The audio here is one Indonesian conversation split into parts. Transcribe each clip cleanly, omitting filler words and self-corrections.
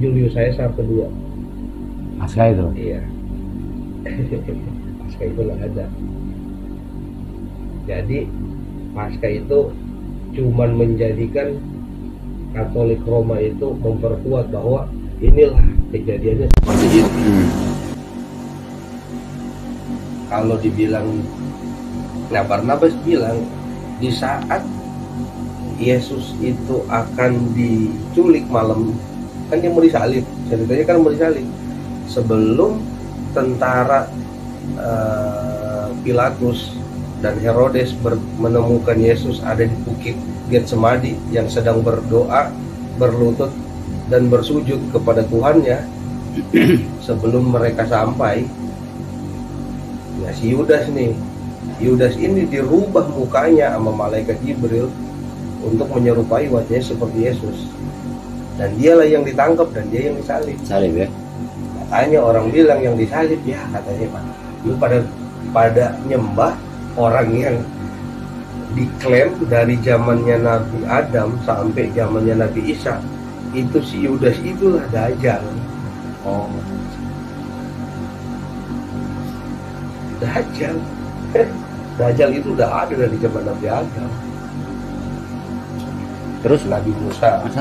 Julius Caesar kedua. Pasca itu. Iya. Pasca itu nggak ada. Jadi Pasca itu cuman menjadikan Katolik Roma itu memperkuat bahwa inilah kejadiannya seperti itu. Kalau dibilang, nah Barnabas bilang di saat Yesus itu akan diculik malam, kan dia mau disalib, ceritanya kan mau disalib sebelum tentara Pilatus dan Herodes menemukan Yesus ada di bukit Getsemani yang sedang berdoa, berlutut dan bersujud kepada Tuhannya. Sebelum mereka sampai, ya si Yudas ini dirubah mukanya sama malaikat Jibril untuk menyerupai wajahnya seperti Yesus, dan dialah yang ditangkap dan dia yang disalib. Salib ya. Katanya orang bilang yang disalib, ya katanya Pak, lu pada nyembah orang yang diklaim dari zamannya Nabi Adam sampai zamannya Nabi Isa, itu si Yudas itulah Dajjal. Oh. Dajjal. Dajjal itu udah ada dari zaman Nabi Adam. Terus Nabi Musa. Mas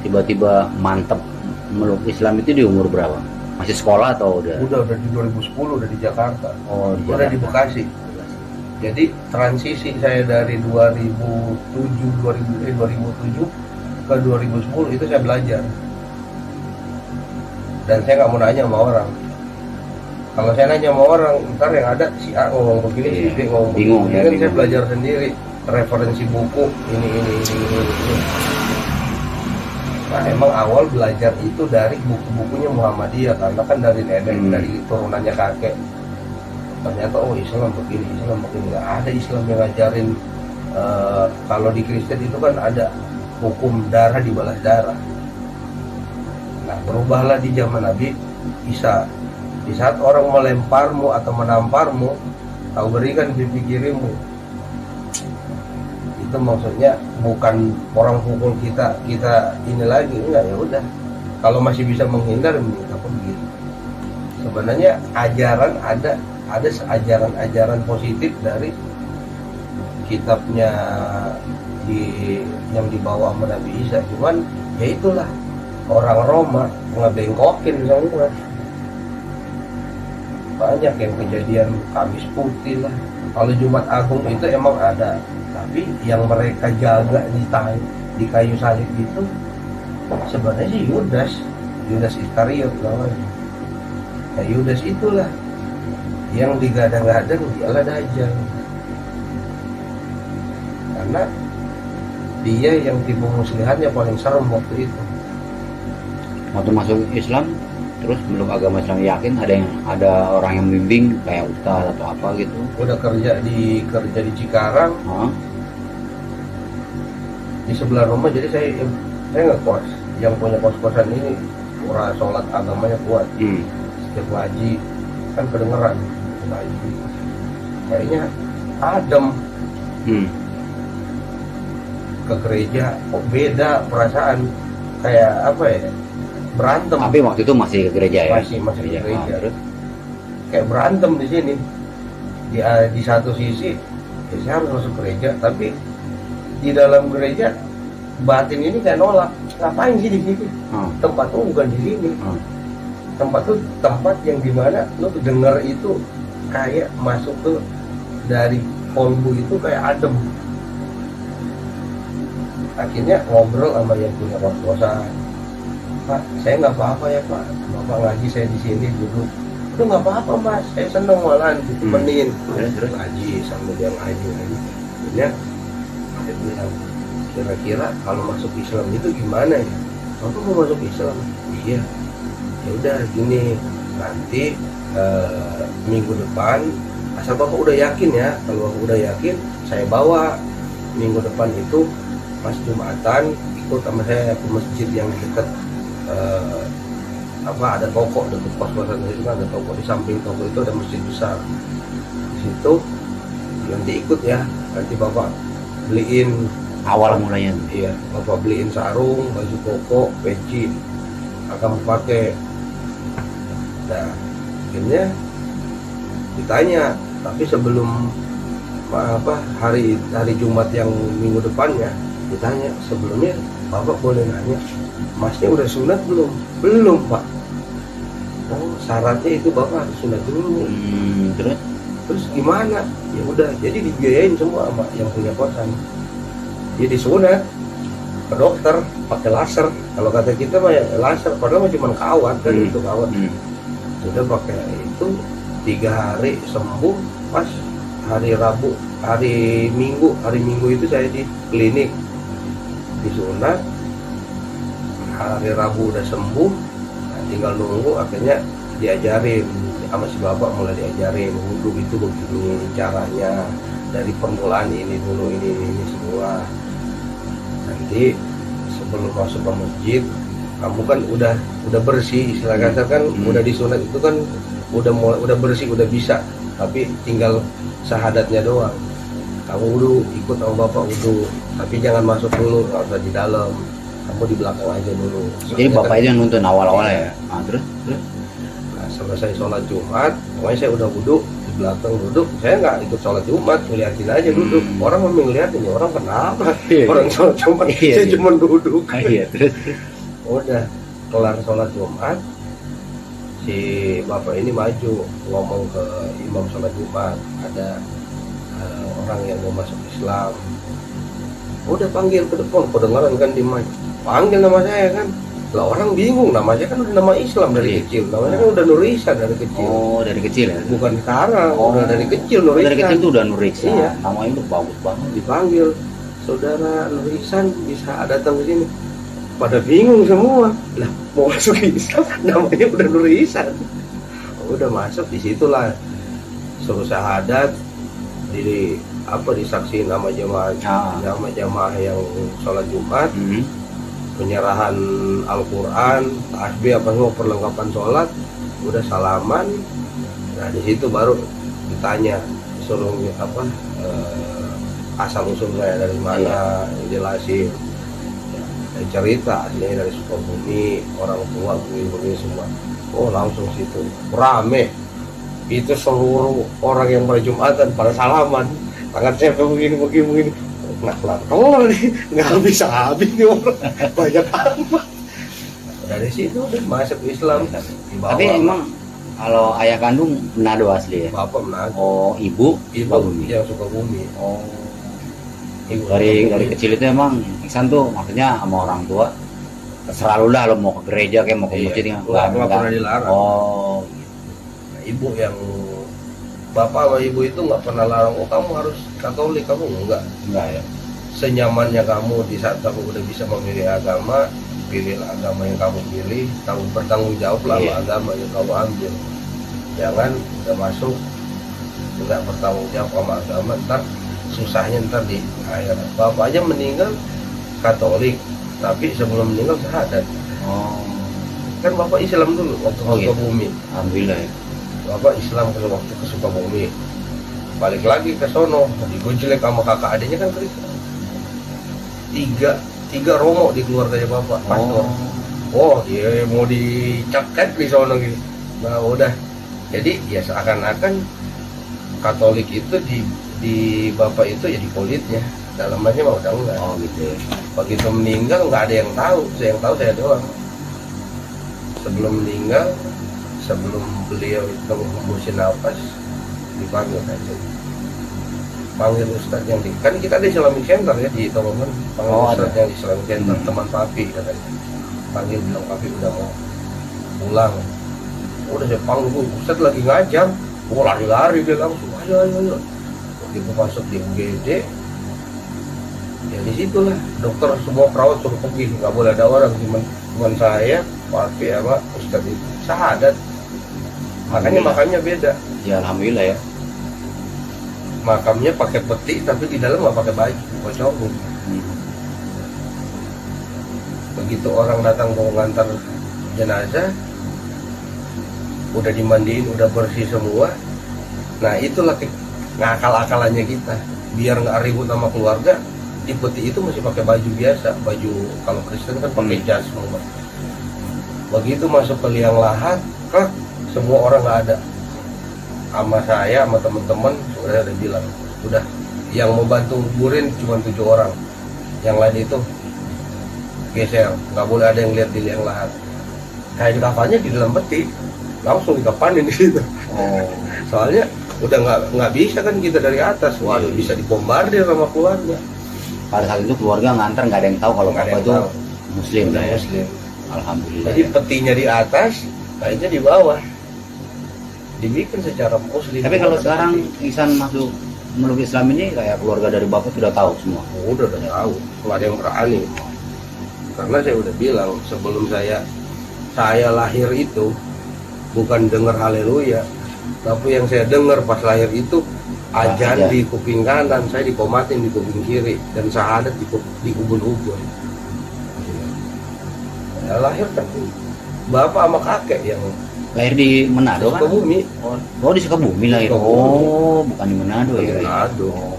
tiba-tiba mantep meluk Islam itu di umur berapa? Masih sekolah atau udah? Udah di 2010 udah di Jakarta. Oh, di udah Jakarta. di Bekasi. Jadi transisi saya dari 2007 ke 2010 itu saya belajar. Dan saya nggak mau nanya sama orang. Kalau saya nanya sama orang, ntar yang ada si A ngomong begini, si B ngomong bingung, begini. ya, Kan bingung. saya belajar sendiri, referensi buku ini. Nah, emang awal belajar itu dari buku-bukunya Muhammadiyah, karena kan dari nenek, dari turunannya kakek. Ternyata Islam begini, nggak ada Islam yang ngajarin. Kalau di Kristen itu kan ada hukum darah dibalas darah. Nah, berubahlah di zaman Nabi Isa. Di saat orang melemparmu atau menamparmu, kau berikan pipi kirimu. Itu maksudnya bukan orang pukul kita ini lagi, enggak, ya udah. Kalau masih bisa menghindar, kita begitu. Sebenarnya ajaran ada ajaran-ajaran positif dari kitabnya yang dibawa sama Nabi Isa, cuman ya itulah orang Roma ngebengkokin semua. Banyak yang kejadian Kamis Putih lah. Kalau Jumat Agung itu emang ada, tapi yang mereka jaga di kayu salib itu sebenarnya sih Yudas Iskariot namanya. Nah, Yudas itulah yang digadang-gadang dialah Dajjal, karena dia yang tipu muslihatnya paling serem waktu itu. Waktu masuk Islam, terus belum agama Islam yakin, ada orang yang membimbing kayak ustaz atau apa gitu. Udah kerja di Cikarang, di sebelah rumah. Jadi saya ngekos, yang punya kos-kosan ini pura sholat agamanya kuat. Setiap ngaji kan kedengeran ngaji, kayaknya adem. Ke gereja kok beda perasaan, kayak apa ya, berantem. Tapi waktu itu masih ke gereja ya? Masih ke gereja. Kayak berantem di sini. Di satu sisi ya saya harus masuk gereja, tapi di dalam gereja batin ini kayak nolak. Ngapain sih di sini? Tempat tuh bukan di sini. Tempat tuh tempat yang dimana lo dengar itu kayak masuk ke dari kolbu itu kayak adem. Akhirnya ngobrol sama yang punya kos-kosan. Pak, saya nggak apa-apa ya Pak, Bapak ngaji saya di sini duduk. Itu nggak apa-apa Mas, saya seneng malahan ditemenin. Terus ngaji sambil dia ngaji. Akhirnya saya bilang, kira-kira kalau masuk Islam itu gimana ya? Bapak mau masuk Islam? Iya. Ya udah gini, nanti minggu depan, asal Bapak udah yakin ya. Kalau Bapak udah yakin, saya bawa minggu depan itu pas Jumatan ikut sama saya ke masjid yang dekat ada toko dekat kos-kosan itu kan, ada toko, di samping toko itu ada masjid besar. Di situ nanti ikut ya, nanti Bapak beliin awal mulanya. Iya, Bapak beliin sarung, baju koko, peci, akan pakai. Nah akhirnya ditanya, tapi sebelum hari Jumat yang minggu depannya ditanya, sebelumnya Bapak boleh nanya, Masnya udah sunat belum? Belum Pak. Oh syaratnya itu Bapak harus sunat dulu. Terus gimana? Ya udah, jadi dibiayain semua sama yang punya kosan. Dia disunat ke dokter pakai laser. Kalau kata kita mah ya laser, padahal cuma kawat kan itu kawat. Sudah pakai itu 3 hari sembuh. Pas hari Minggu itu saya di klinik disunat. Hari Rabu udah sembuh, nah, tinggal nunggu. Akhirnya diajarin sama si bapak, mulai diajarin wudhu itu begini caranya, dari permulaan ini dulu, ini semua. Nanti sebelum masuk ke masjid kamu kan udah bersih, istilah kasar kan, udah disunat itu kan udah bersih, udah bisa, tapi tinggal syahadatnya doang. Kamu wudhu, ikut sama bapak wudhu, tapi jangan masuk dulu, nggak usah di dalam, kamu di belakang aja dulu. Jadi bapak itu yang nuntun awal-awal ya. Nah, terus nah, selesai sholat Jumat, pokoknya saya udah wudhu di belakang duduk. Saya nggak ikut sholat Jumat, ngeliatin aja duduk. Orang memang ngeliatin, ya orang kenapa? Orang sholat Jumat, saya cuma duduk. Terus udah kelar sholat Jumat, si bapak ini maju ngomong ke imam sholat Jumat, ada orang yang mau masuk Islam. Udah panggil ke depan, kedengaran kan di mic, panggil nama saya kan. Lah orang bingung, namanya kan udah nama Islam dari kecil, namanya kan udah Nur Ihsan dari kecil. Oh dari kecil ya? Bukan sekarang, udah dari kecil Nur Ihsan. Dari kecil tuh udah Nur Ihsan. Iya. Namanya itu bagus banget. Dipanggil, saudara Nur Ihsan bisa datang ke sini. Pada bingung semua, lah mau masuk Islam namanya udah Nur Ihsan. Udah masuk, disitulah suruh syahadat, disaksiin sama jamaah yang sholat Jumat, penyerahan Al-Quran, tasbih apa semua perlengkapan sholat, udah salaman. Nah di situ baru ditanya, disuruh asal usul saya dari mana, jelasin, cerita aslinya dari Sukabumi, orang tua begini semua. Oh langsung situ rame, itu seluruh orang yang berjumatan pada salaman, tangan saya begini. Nah kelar nih, nggak habis nih orang, banyak amat. Dari situ udah masuk Islam. Tapi emang kalau ayah kandung Manado asli ya? Bapak Manado. Oh ibu Sukabumi. Yang Sukabumi. Oh ibu dari kecil itu emang Ihsan tuh maksudnya sama orang tua terserah lu lah, lo mau ke gereja kayak mau ke masjid nggak pernah dilarang. Oh nah, ibu yang bapak sama ibu itu nggak pernah larang, oh kamu harus Katolik, kamu enggak ya. Senyamannya kamu di saat kamu udah bisa memilih agama, pilihlah agama yang kamu pilih, kamu bertanggung jawab lah sama agama yang kamu ambil. Jangan udah masuk nggak bertanggung jawab sama agama, ntar susahnya ntar di akhirat. Bapak aja meninggal Katolik, tapi sebelum meninggal syahadat. Oh Kan bapak Islam dulu waktu ke Sukabumi. Alhamdulillah ya. Bapak Islam waktu ke Sukabumi, balik lagi ke sono, digojlek sama kakak adiknya kan Kristen. Tiga romo di keluarganya bapak, pastor. Oh dia mau diceket di sono gitu. Nah udah, jadi ya seakan-akan Katolik itu di bapak itu ya di kulitnya, dalamannya mau udah enggak. Oh gitu. Begitu meninggal nggak ada yang tahu, yang tahu saya doang. Sebelum meninggal, sebelum beliau itu menghembusin nafas, dipanggil aja. Panggil Ustadz yang kan kita ada Islamic Center ya di Tomongan. Panggil Ustadz yang di Islamic Center, teman papi katanya. Panggil bilang papi udah mau pulang. Udah saya panggil, Ustadz lagi ngajar. Oh lari-lari dia langsung, ayo. Begitu masuk di UGD, ya disitulah dokter semua perawat suruh pergi, nggak boleh ada orang, cuman saya, papi sama Ustadz itu syahadat. Makanya makamnya beda. Ya alhamdulillah ya. Makamnya pakai peti tapi di dalam nggak pakai baju, kocok. Begitu orang datang mau ngantar jenazah, udah dimandiin, udah bersih semua. Nah itulah ngakal-akalannya kita, biar nggak ribut sama keluarga. Di peti itu masih pakai baju biasa, baju kalau Kristen kan pakai jas semua. Begitu masuk ke liang lahat, semua orang nggak ada. Sama saya, sama teman-teman sudah ada bilang, udah yang mau bantu nguburin cuma 7 orang, yang lain itu geser, nggak boleh ada yang lihat di liang lahat. Kayak di kafannya di dalam peti, langsung dikapanin di situ. Soalnya udah nggak bisa kan kita dari atas, waduh bisa dibombardir sama keluarga. Pada saat itu keluarga nganter nggak ada yang tahu kalau Nggak ada Bapak yang itu tahu. Muslim Udah lah ya. Muslim. Alhamdulillah. Jadi Ya. petinya di atas, kayaknya di bawah. Dibikin secara Muslim. Tapi kalau sekarang Ihsan masuk meluk Islam ini kayak keluarga dari Bapak sudah tahu semua. udah tahu, nggak ada yang berani. Karena saya udah bilang sebelum saya lahir itu bukan dengar haleluya, tapi yang saya dengar pas lahir itu ajan Ajan. di kuping kanan, saya dikomatin di kuping kiri, dan syahadat di ubun-ubun. Ya, lahir kan bapak sama kakek yang Lahir di Manado kan? Sukabumi. Oh di Sukabumi lahir. Sukabumi. Oh bukan di Manado Di ya. Manado. Oh.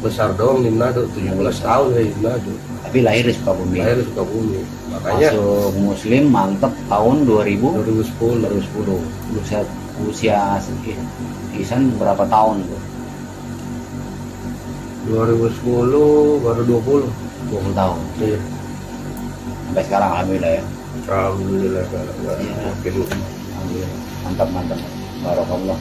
Besar doang di Manado, 17 tahun ya di Manado. Tapi lahir di Sukabumi. Lahir di Sukabumi. Makanya Masuk Muslim mantep tahun 2010. 2010. Usia Ihsan berapa tahun tuh? 2010 baru 20. 20 tahun. Iya. Sampai sekarang alhamdulillah ya. Alhamdulillah. Iya. Makin Alhamdulillah. Mantap. Barakallah.